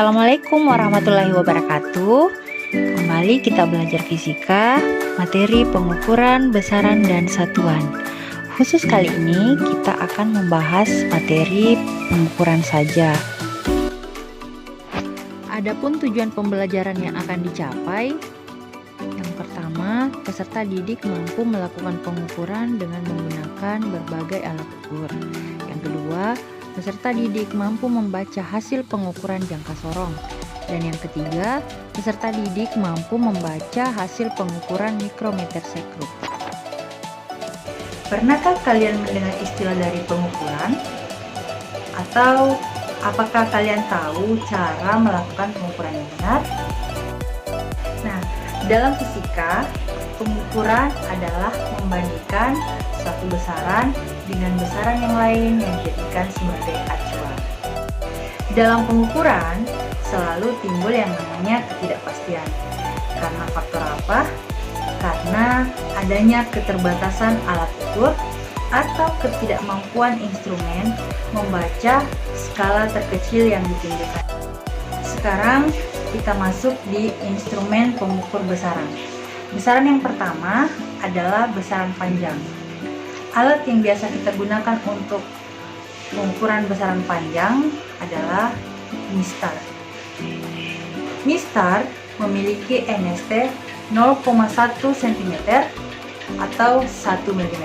Assalamualaikum warahmatullahi wabarakatuh. Kembali kita belajar fisika, materi pengukuran besaran dan satuan. Khusus kali ini kita akan membahas materi pengukuran saja. Adapun tujuan pembelajaran yang akan dicapai, yang pertama, peserta didik mampu melakukan pengukuran dengan menggunakan berbagai alat ukur. Yang kedua, peserta didik mampu membaca hasil pengukuran jangka sorong. Dan yang ketiga, peserta didik mampu membaca hasil pengukuran mikrometer sekrup. Pernahkah kalian mendengar istilah dari pengukuran? Atau apakah kalian tahu cara melakukan pengukuran yang benar? Nah, dalam fisika, pengukuran adalah membandingkan suatu besaran dengan besaran yang lain yang dijadikan sebagai acuan. Dalam pengukuran, selalu timbul yang namanya ketidakpastian. Karena faktor apa? Karena adanya keterbatasan alat ukur atau ketidakmampuan instrumen membaca skala terkecil yang ditunjukkan. Sekarang kita masuk di instrumen pengukur besaran. Besaran yang pertama adalah besaran panjang. Alat yang biasa kita gunakan untuk pengukuran besaran panjang adalah mistar. Mistar memiliki NST 0,1 cm atau 1 mm.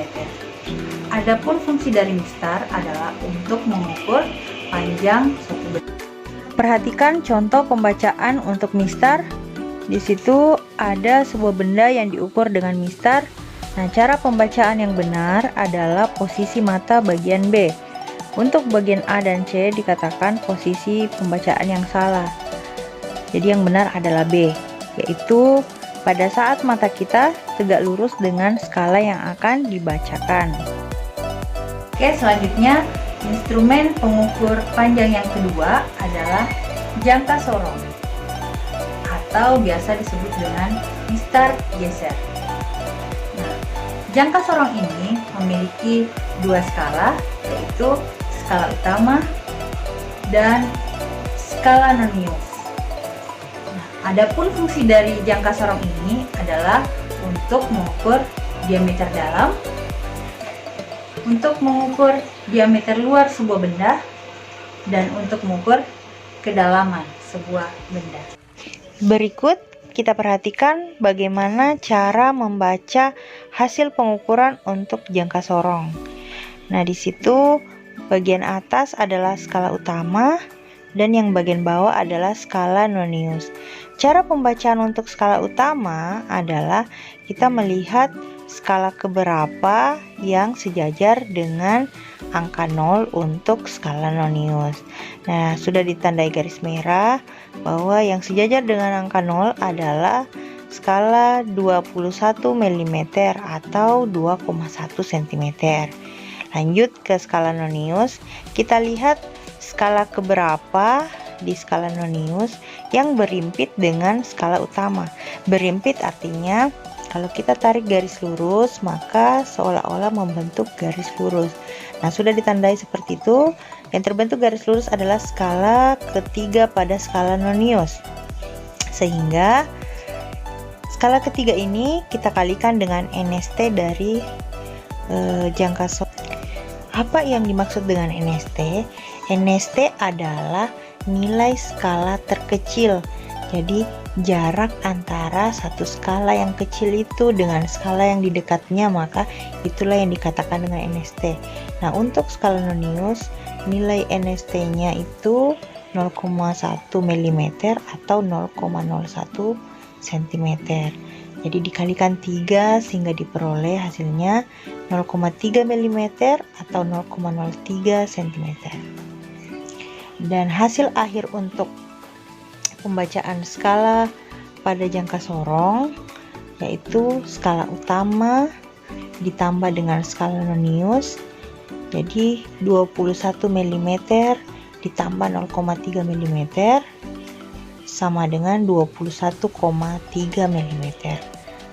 Adapun fungsi dari mistar adalah untuk mengukur panjang suatu benda. Perhatikan contoh pembacaan untuk mistar. Di situ ada sebuah benda yang diukur dengan mistar. Nah, cara pembacaan yang benar adalah posisi mata bagian B. Untuk bagian A dan C dikatakan posisi pembacaan yang salah. Jadi yang benar adalah B, yaitu pada saat mata kita tegak lurus dengan skala yang akan dibacakan. Oke, selanjutnya instrumen pengukur panjang yang kedua adalah jangka sorong atau biasa disebut dengan mistar geser. Jangka sorong ini memiliki dua skala, yaitu skala utama dan skala nonius. Adapun fungsi dari jangka sorong ini adalah untuk mengukur diameter dalam, untuk mengukur diameter luar sebuah benda, dan untuk mengukur kedalaman sebuah benda. Berikut kita perhatikan bagaimana cara membaca hasil pengukuran untuk jangka sorong. Nah, di situ bagian atas adalah skala utama dan yang bagian bawah adalah skala nonius. Cara pembacaan untuk skala utama adalah kita melihat skala keberapa yang sejajar dengan angka 0 untuk skala nonius. Nah, sudah ditandai garis merah bahwa yang sejajar dengan angka 0 adalah skala 21 mm atau 2,1 cm. Lanjut ke skala nonius, kita lihat skala keberapa di skala nonius yang berimpit dengan skala utama. Berimpit artinya kalau kita tarik garis lurus, maka seolah-olah membentuk garis lurus. Nah, sudah ditandai seperti itu. Yang terbentuk garis lurus adalah skala ketiga pada skala nonius. Sehingga skala ketiga ini kita kalikan dengan NST dari jangka sorong. Apa yang dimaksud dengan NST? NST adalah nilai skala terkecil. Jadi jarak antara satu skala yang kecil itu dengan skala yang di dekatnya, maka itulah yang dikatakan dengan NST. Nah, untuk skala nonius nilai NST-nya itu 0,1 mm atau 0,01 cm. Jadi dikalikan 3 sehingga diperoleh hasilnya 0,3 mm atau 0,03 cm. Dan hasil akhir untuk pembacaan skala pada jangka sorong yaitu skala utama ditambah dengan skala nonius, jadi 21 mm ditambah 0,3 mm sama dengan 21,3 mm,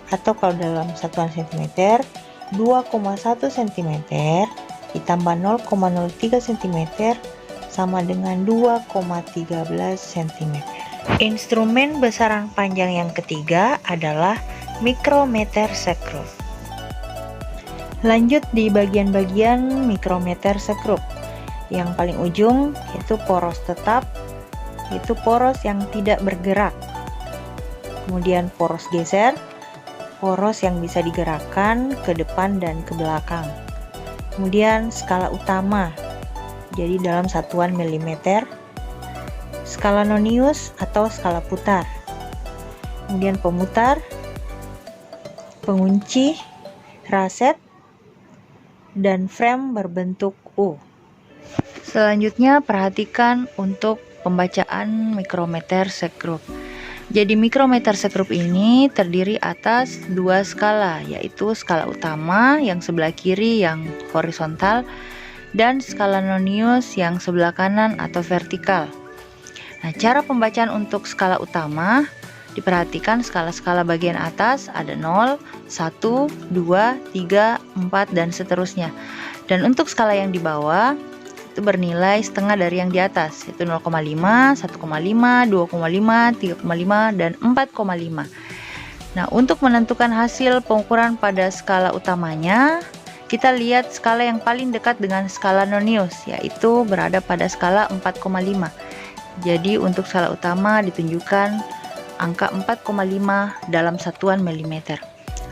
atau kalau dalam satuan cm 2,1 cm ditambah 0,03 cm sama dengan 2,13 cm. Instrumen besaran panjang yang ketiga adalah mikrometer sekrup. Lanjut di bagian-bagian mikrometer sekrup. Yang paling ujung yaitu poros tetap, yaitu poros yang tidak bergerak. Kemudian poros geser, poros yang bisa digerakkan ke depan dan ke belakang. Kemudian skala utama, jadi dalam satuan milimeter. Skala nonius atau skala putar. Kemudian pemutar, pengunci, raset, dan frame berbentuk U. Selanjutnya perhatikan untuk pembacaan mikrometer sekrup. Jadi mikrometer sekrup ini terdiri atas dua skala, yaitu skala utama yang sebelah kiri yang horizontal dan skala nonius yang sebelah kanan atau vertikal. Nah, cara pembacaan untuk skala utama, diperhatikan skala-skala bagian atas ada 0, 1, 2, 3, 4, dan seterusnya. Dan untuk skala yang di bawah, itu bernilai setengah dari yang di atas, yaitu 0,5, 1,5, 2,5, 3,5, dan 4,5. Nah, untuk menentukan hasil pengukuran pada skala utamanya, kita lihat skala yang paling dekat dengan skala nonius, yaitu berada pada skala 4,5. Jadi untuk skala utama ditunjukkan angka 4,5 dalam satuan milimeter.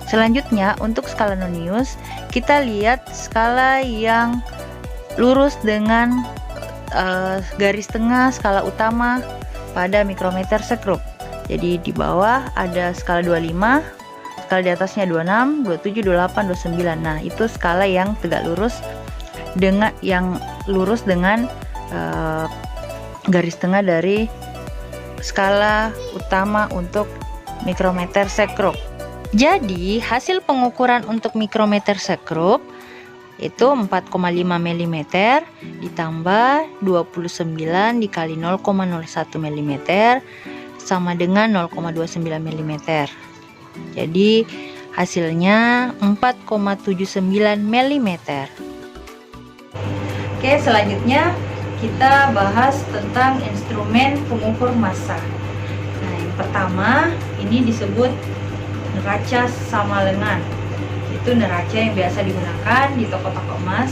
Selanjutnya untuk skala nonius, kita lihat skala yang lurus dengan garis tengah skala utama pada mikrometer sekrup. Jadi di bawah ada skala 25, skala di atasnya 26, 27, 28, 29. Nah, itu skala yang tegak lurus dengan garis tengah dari skala utama untuk mikrometer sekrup. Jadi hasil pengukuran untuk mikrometer sekrup itu 4,5 mm ditambah 29 dikali 0,01 mm sama dengan 0,29 mm. Jadi hasilnya 4,79 mm. Oke, selanjutnya kita bahas tentang instrumen pengukur massa. Nah, yang pertama ini disebut neraca sama lengan. Itu neraca yang biasa digunakan di toko-toko emas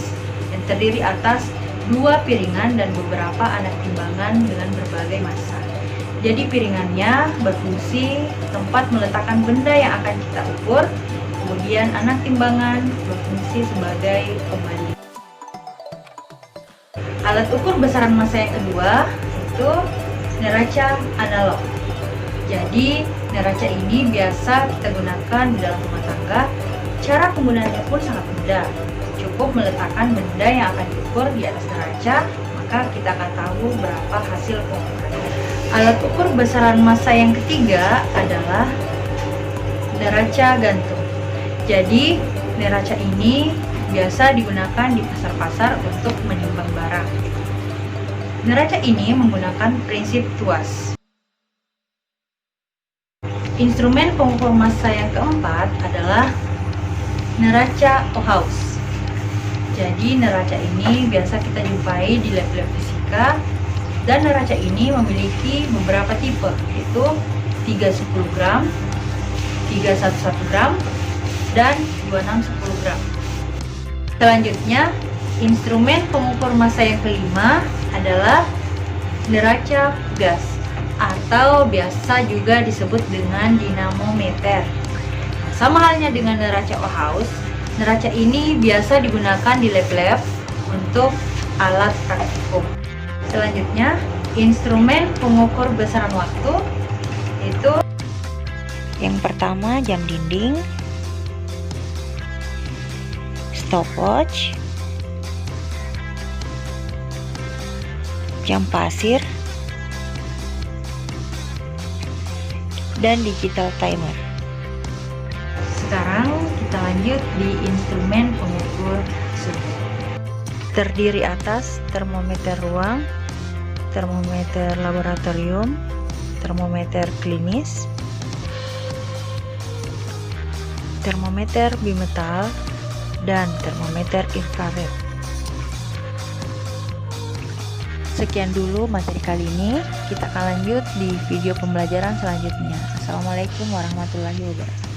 yang terdiri atas dua piringan dan beberapa anak timbangan dengan berbagai massa. Jadi piringannya berfungsi tempat meletakkan benda yang akan kita ukur, kemudian anak timbangan berfungsi sebagai pembanding. Alat ukur besaran massa yang kedua itu neraca analog. Jadi neraca ini biasa kita gunakan di dalam rumah tangga. Cara penggunaannya pun sangat mudah. Cukup meletakkan benda yang akan diukur di atas neraca, maka kita akan tahu berapa hasil pengukurannya. Alat ukur besaran massa yang ketiga adalah neraca gantung. Jadi neraca ini biasa digunakan di pasar-pasar untuk menimbang barang. Neraca ini menggunakan prinsip tuas. Instrumen pengukur massa yang keempat adalah neraca Ohaus. Jadi neraca ini biasa kita jumpai di lab-lab fisika, dan neraca ini memiliki beberapa tipe, yaitu 310 gram, 311 gram, dan 2610 gram. Selanjutnya, instrumen pengukur massa yang kelima adalah neraca gas atau biasa juga disebut dengan dinamometer. Sama halnya dengan neraca Ohaus, neraca ini biasa digunakan di lab-lab untuk alat praktikum. Selanjutnya, instrumen pengukur besaran waktu itu yang pertama jam dinding, stopwatch, jam pasir, dan digital timer. Sekarang kita lanjut di instrumen pengukur suhu. Terdiri atas termometer ruang, termometer laboratorium, termometer klinis, termometer bimetal, dan termometer infrared. Sekian dulu materi kali ini. Kita akan lanjut di video pembelajaran selanjutnya. Assalamualaikum warahmatullahi wabarakatuh.